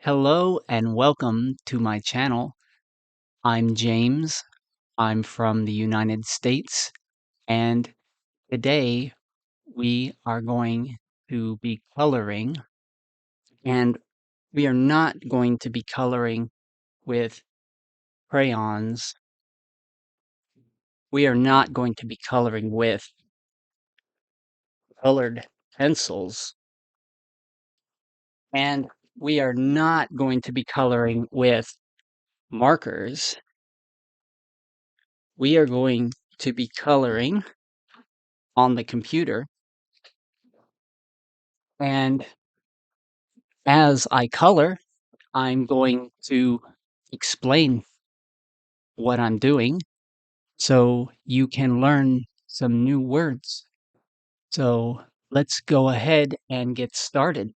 Hello and welcome to my channel. I'm James. I'm from the United States, and today we are going to be coloring, and we are not going to be coloring with crayons. We are not going to be coloring with colored pencils, and we are not going to be coloring with markers. We are going to be coloring on the computer, and as I color, I'm going to explain what I'm doing so you can learn some new words. So let's go ahead and get started.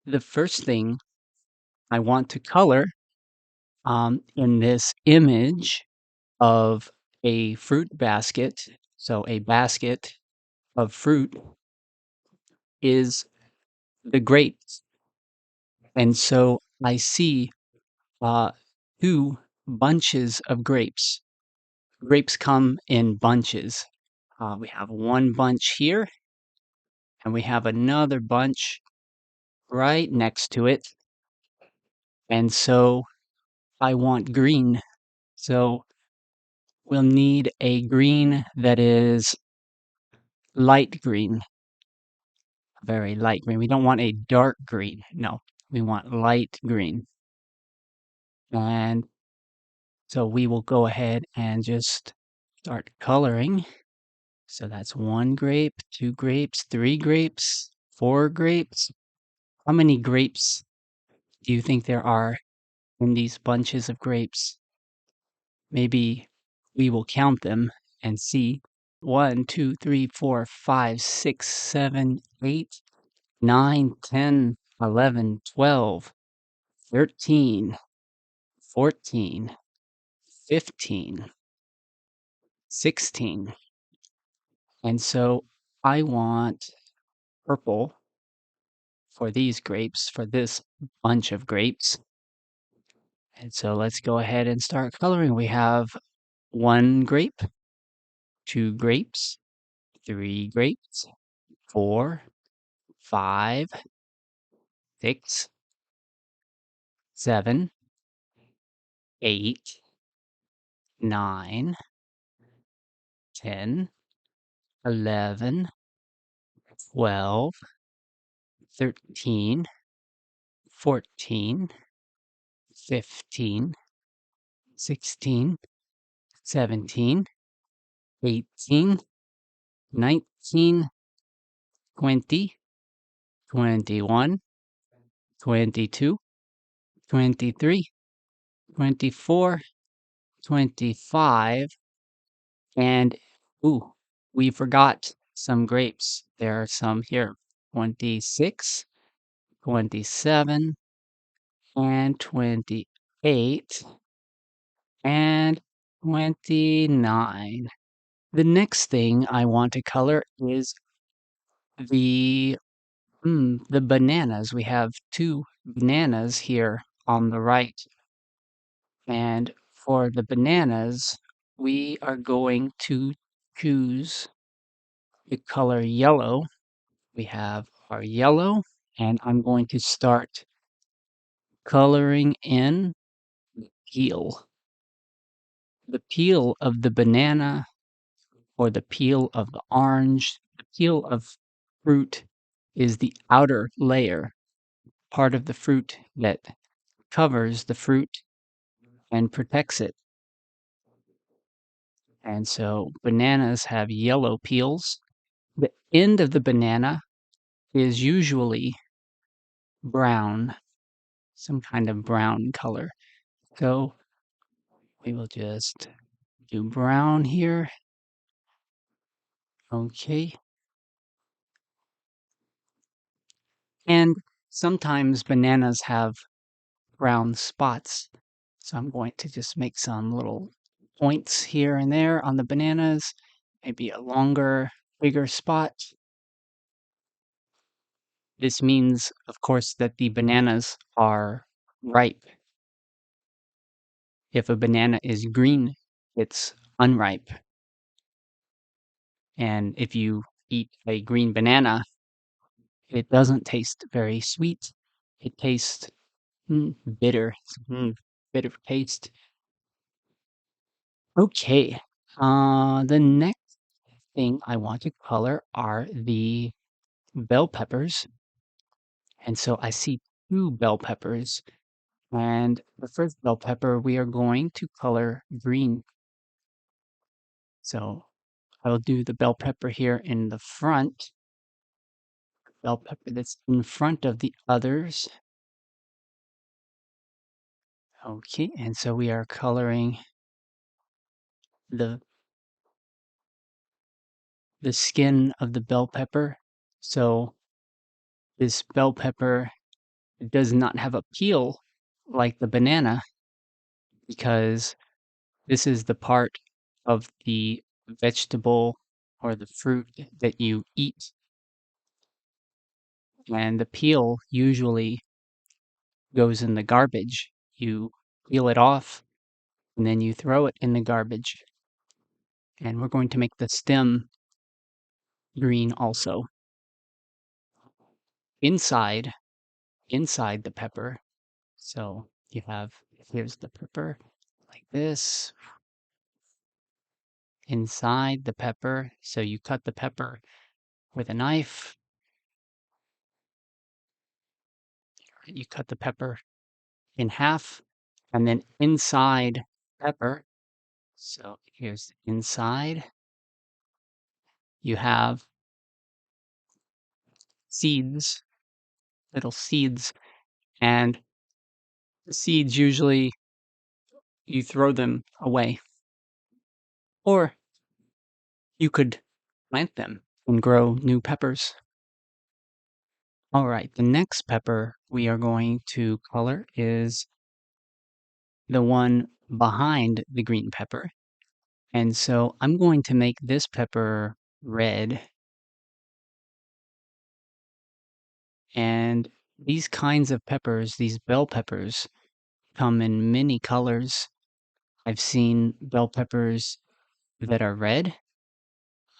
The first thing I want to color in this image of a fruit basket, so a basket of fruit, is the grapes. And so I see uh, two bunches of grapes. Grapes come in bunches. We have one bunch here, and we have another bunch right next to it. And so I want green. So we'll need a green that is light green, very light green. We don't want a dark green. No, we want light green. And so we will go ahead and just start coloring. So that's one grape, two grapes, three grapes, four grapes. How many grapes do you think there are in these bunches of grapes? Maybe we will count them and see. 1, 2, 3, 4, 5, 6, 7, 8, 9, 10, 11, 12, 13, 14, 15, 16. And so I want purple for these grapes, for this bunch of grapes. And so let's go ahead and start coloring. We have one grape, two grapes, three grapes, 4, 5, 6, 7, 8, 9, 10, 11, 12, 13, 14, 15, 16, 17, 18, 19, 20, 21, 22, 23, 24, 25, and ooh, we forgot some grapes. There are some here. 26, 27, and 28, and 29. The next thing I want to color is the the bananas. We have two bananas here on the right. And for the bananas, we are going to choose the color yellow. We have our yellow, and I'm going to start coloring in the peel. The peel of the banana or the peel of the orange, the peel of fruit is the outer layer, part of the fruit that covers the fruit and protects it. And so bananas have yellow peels. The end of the banana is usually brown, some kind of brown color. So we will just do brown here. Okay. And sometimes bananas have brown spots. So I'm going to just make some little points here and there on the bananas, maybe a longer, bigger spot. This means, of course, that the bananas are ripe. If a banana is green, it's unripe. And if you eat a green banana, it doesn't taste very sweet. It tastes bitter, bitter taste. Okay, the next thing I want to color are the bell peppers. And so I see two bell peppers. And the first bell pepper we are going to color green. So I will do the bell pepper here in the front, bell pepper that's in front of the others. Okay, and so we are coloring the the skin of the bell pepper. So this bell pepper does not have a peel like the banana because this is the part of the vegetable or the fruit that you eat. And the peel usually goes in the garbage. You peel it off and then you throw it in the garbage. And we're going to make the stem green also. Inside inside the pepper. So you have here's the pepper like this inside the pepper. So you cut the pepper with a knife. You cut the pepper in half and then inside pepper. So here's inside. You have seeds, little seeds, and the seeds usually you throw them away. Or you could plant them and grow new peppers. All right, the next pepper we are going to color is the one behind the green pepper. And so I'm going to make this pepper red. And these kinds of peppers, these bell peppers, come in many colors. I've seen bell peppers that are red.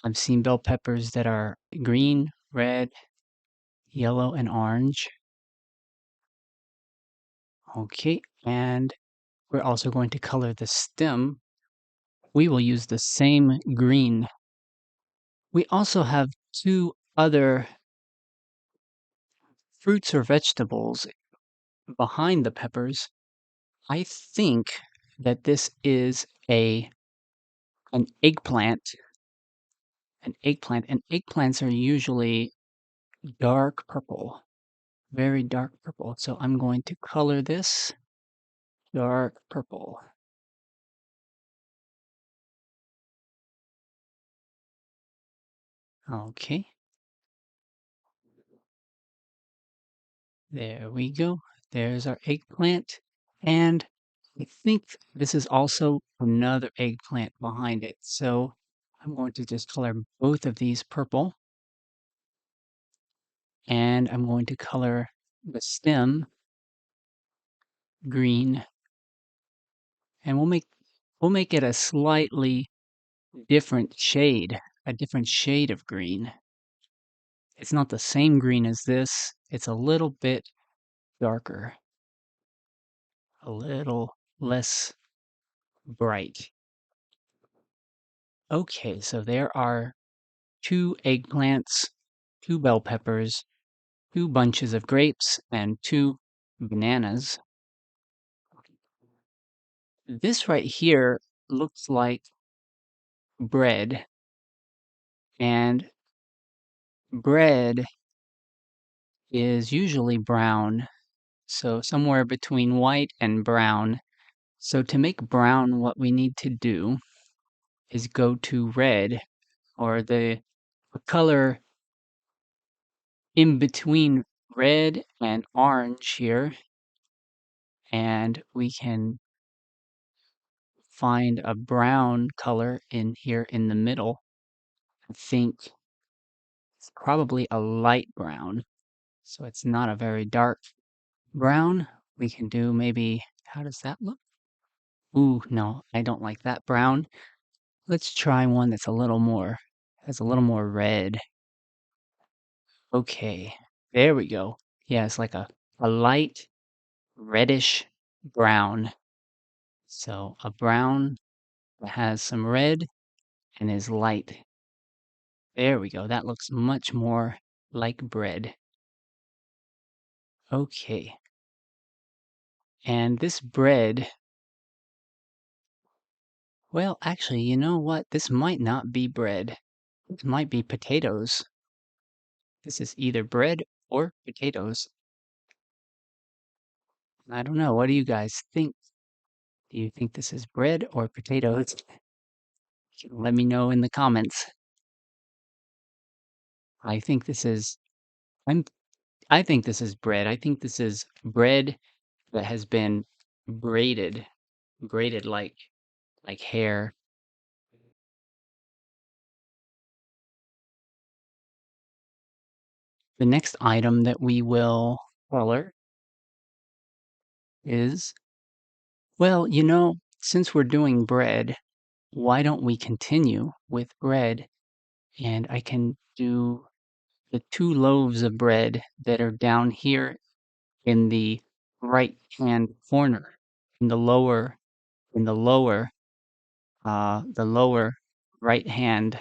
I've seen bell peppers that are green, red, yellow, and orange. Okay, and we're also going to color the stem. We will use the same green. We also have two other fruits or vegetables behind the peppers. I think that this is an eggplant. An eggplant, and eggplants are usually dark purple, very dark purple. So I'm going to color this dark purple. Okay, there we go. There's our eggplant. And I think this is also another eggplant behind it. So I'm going to just color both of these purple. And I'm going to color the stem green. And we'll make it a slightly a different shade of green. It's not the same green as this. It's a little bit darker, a little less bright. Okay, so there are two eggplants, two bell peppers, two bunches of grapes, and two bananas. This right here looks like bread, and bread is usually brown, so somewhere between white and brown. So to make brown, what we need to do is go to red, or the color in between red and orange here, and we can find a brown color in here in the middle. I think it's probably a light brown, so it's not a very dark brown. We can do maybe, how does that look? Ooh, no, I don't like that brown. Let's try one that's a little more, has a little more red. Okay, there we go. Yeah, it's like a light reddish brown. So a brown that has some red and is light. There we go. That looks much more like bread. Okay. And this bread, well, actually, you know what? This might not be bread. This might be potatoes. This is either bread or potatoes. I don't know. What do you guys think? Do you think this is bread or potatoes? Let me know in the comments. I think this is I'm I think this is bread. I think this is bread that has been braided, braided like hair. The next item that we will color is, well, since we're doing bread, why don't we continue with bread? And I can do the two loaves of bread that are down here in the right hand corner, in the lower right hand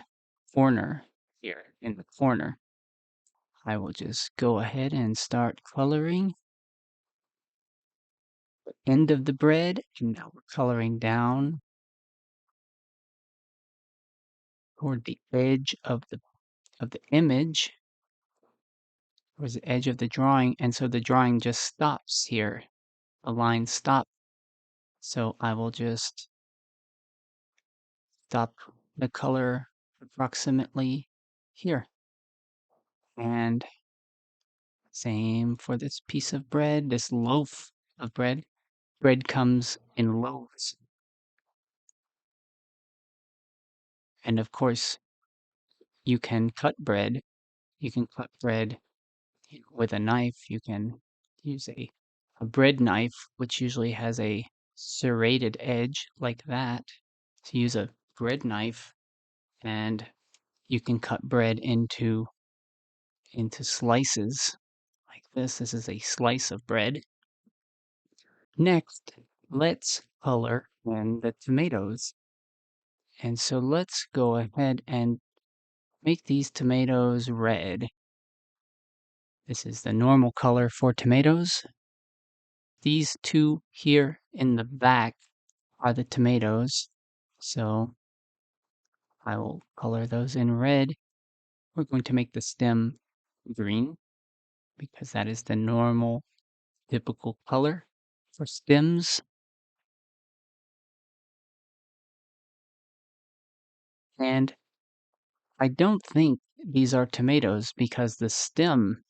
corner here in the corner. I will just go ahead and start coloring the end of the bread, and now we're coloring down toward the edge of the image, towards the edge of the drawing, and so the drawing just stops here. The line stops. So I will just stop the color approximately here. And same for this piece of bread, this loaf of bread. Bread comes in loaves. And of course, you can cut bread. You can cut bread with a knife. You can use a bread knife, which usually has a serrated edge like that. So use a bread knife, and you can cut bread into slices like this. This is a slice of bread. Next, let's color in the tomatoes. And so let's go ahead and make these tomatoes red. This is the normal color for tomatoes. These two here in the back are the tomatoes. So I will color those in red. We're going to make the stem green because that is the normal, typical color for stems. And I don't think these are tomatoes because the stem,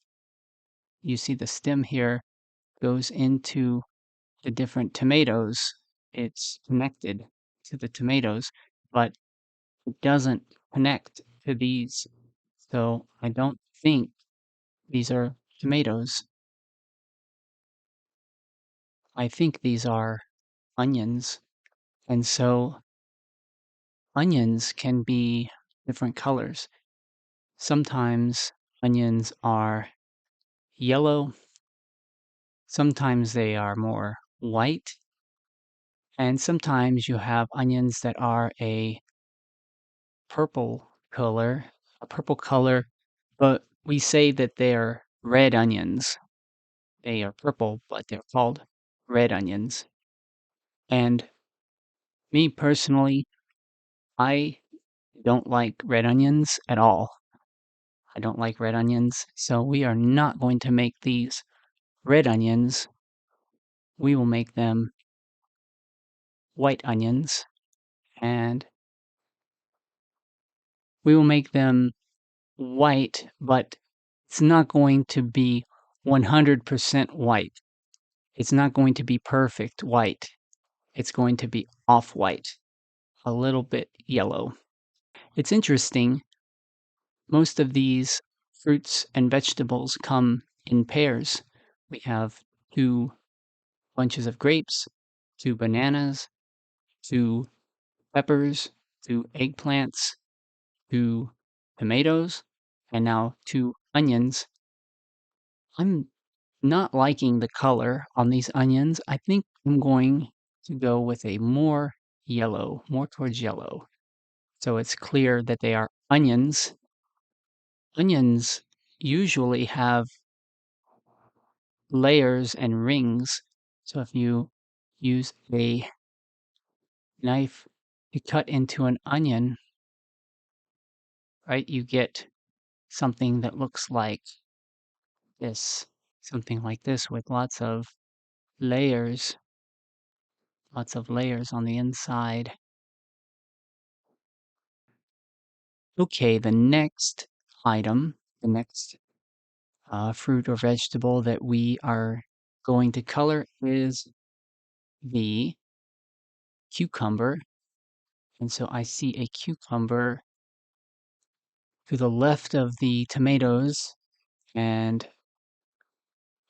you see the stem here goes into the different tomatoes. It's connected to the tomatoes, but it doesn't connect to these. So I don't think these are tomatoes. I think these are onions. And so onions can be different colors. Sometimes onions are yellow, sometimes they are more white, and sometimes you have onions that are purple color, a purple color, but we say that they're red onions. They are purple, but they're called red onions. And me personally, I don't like red onions at all. I don't like red onions, so we are not going to make these red onions. We will make them white onions, and we will make them white, but it's not going to be 100% white. It's not going to be perfect white. it's going to be off-white, a little bit yellow. It's interesting, most of these fruits and vegetables come in pairs. We have 2 bunches of grapes, 2 bananas, 2 peppers, 2 eggplants, 2 tomatoes, and now 2 onions. I'm not liking the color on these onions. I think I'm going to go with a more yellow, more towards yellow. So it's clear that they are onions. Onions usually have layers and rings. So if you use a knife to cut into an onion, right, you get something that looks like this, something like this with lots of layers on the inside. Okay, the next item, the next fruit or vegetable that we are going to color is the cucumber. And so I see a cucumber to the left of the tomatoes, and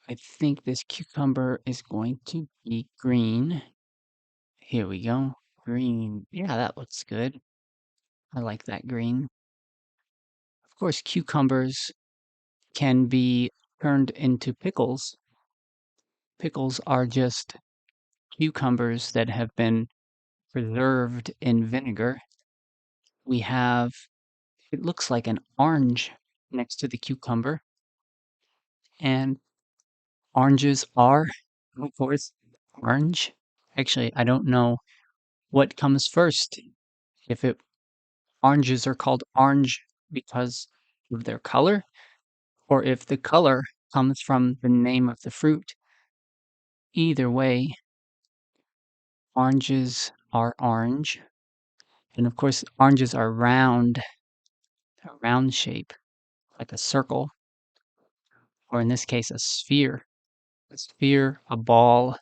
I think this cucumber is going to be green. Here we go. Green. Yeah, that looks good. I like that green. Of course, cucumbers can be turned into pickles. Pickles are just cucumbers that have been preserved in vinegar. We have, it looks like an orange next to the cucumber, and oranges are, of course, orange. Actually, I don't know what comes first. If it oranges are called orange because of their color, or if the color comes from the name of the fruit. Either way, oranges are orange. And of course, oranges are round, a round shape, like a circle, or in this case, a sphere. A sphere, a ball,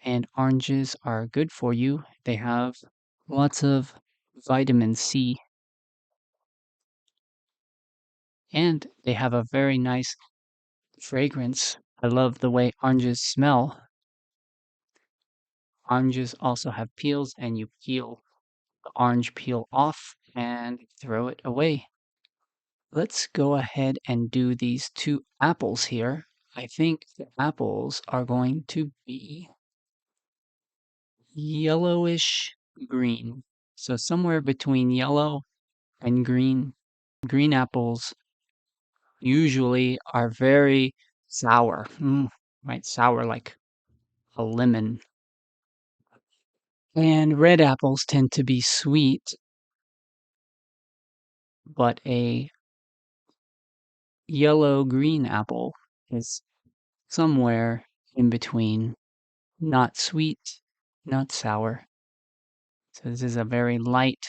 and oranges are good for you. They have lots of vitamin C, and they have a very nice fragrance. I love the way oranges smell. Oranges also have peels, and you peel the orange peel off and throw it away. Let's go ahead and do these 2 apples here. I think the apples are going to be yellowish green. So somewhere between yellow and green. Green apples usually are very sour. Right, sour like a lemon. And red apples tend to be sweet, but a yellow-green apple is somewhere in between, not sweet, not sour. So this is a very light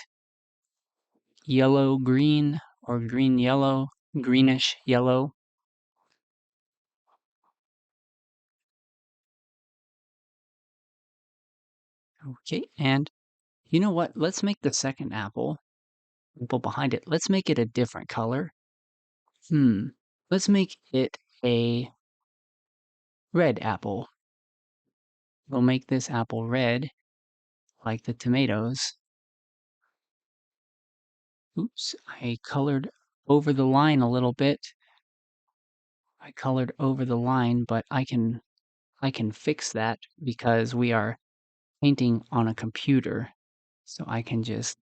yellow-green or green-yellow, greenish yellow. Okay, and you know what? Let's make the second apple behind it. Let's make it a different color. Let's make it a red apple. We'll make this apple red, like the tomatoes. Oops, I colored over the line a little bit. I colored over the line, but I can fix that because we are painting on a computer. So I can just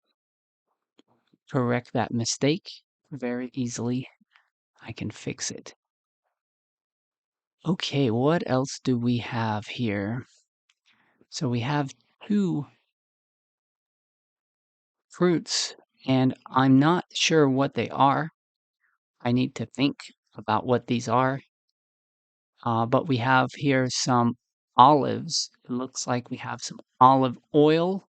correct that mistake very easily. I can fix it. Okay, what else do we have here? So we have 2 fruits, and I'm not sure what they are. I need to think about what these are. But we have here some olives. It looks like we have some olive oil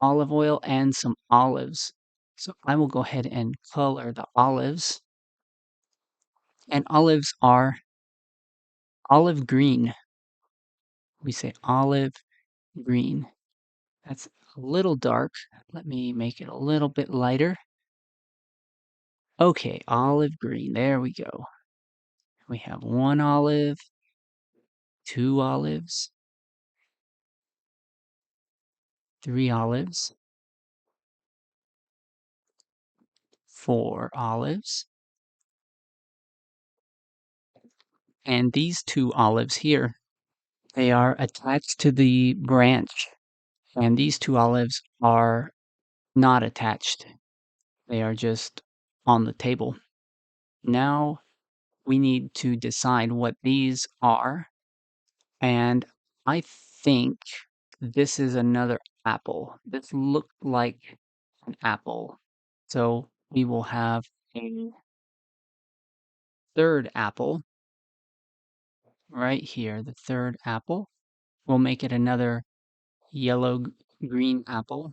and some olives. So I will go ahead and color the olives. And olives are olive green. We say olive green. That's a little dark. Let me make it a little bit lighter. Okay, olive green. There we go. We have 1 olive, 2 olives, 3 olives, 4 olives, and these 2 olives here, they are attached to the branch, and these 2 olives are not attached. They are just on the table. Now we need to decide what these are, and I think this is another apple. This looked like an apple. So we will have a third apple right here, the third apple. We'll make it another yellow green apple,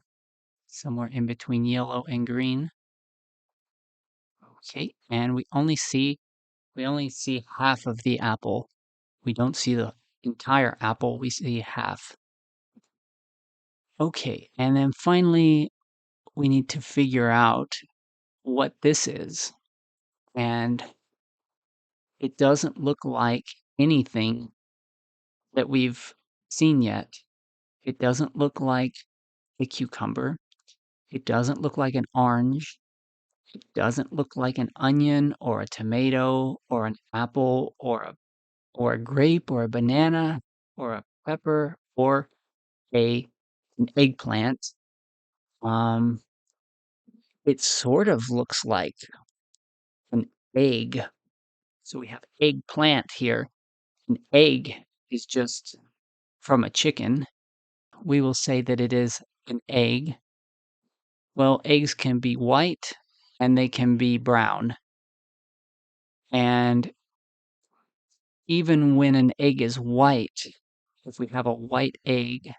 somewhere in between yellow and green. Okay, and we only see half of the apple. We don't see the entire apple, we see half. Okay, and then finally we need to figure out what this is. And it doesn't look like anything that we've seen yet. It doesn't look like a cucumber. It doesn't look like an orange. It doesn't look like an onion or a tomato or an apple or a grape or a banana or a pepper or a an eggplant. Um, it sort of looks like an egg. So we have eggplant here. An egg is just from a chicken. We will say that it is an egg. Well, eggs can be white and they can be brown. And even when an egg is white, if we have a white egg,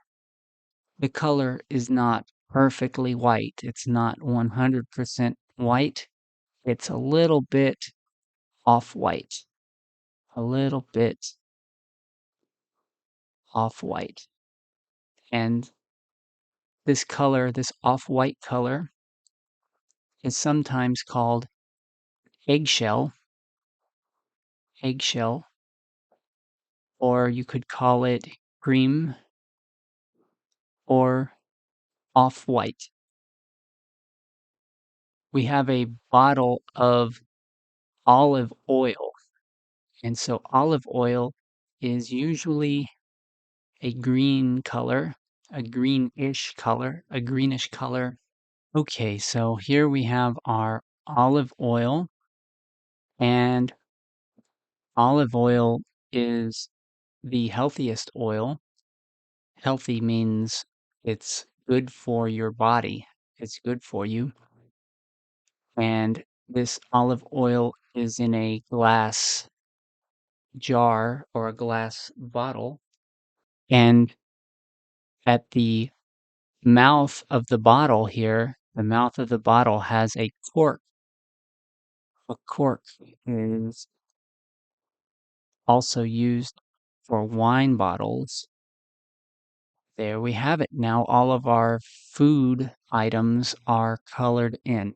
the color is not perfectly white. It's not 100% white. It's a little bit off-white. A little bit off-white. And this color, this off-white color, is sometimes called eggshell, eggshell, or you could call it cream or off-white. We have a bottle of olive oil, and so olive oil is usually a green color, a greenish color, a greenish color. Okay, so here we have our olive oil, and olive oil is the healthiest oil. Healthy means it's good for your body. It's good for you. And this olive oil is in a glass jar or a glass bottle. And at the mouth of the bottle here, the mouth of the bottle has a cork. A cork is also used for wine bottles. There we have it. Now all of our food items are colored in.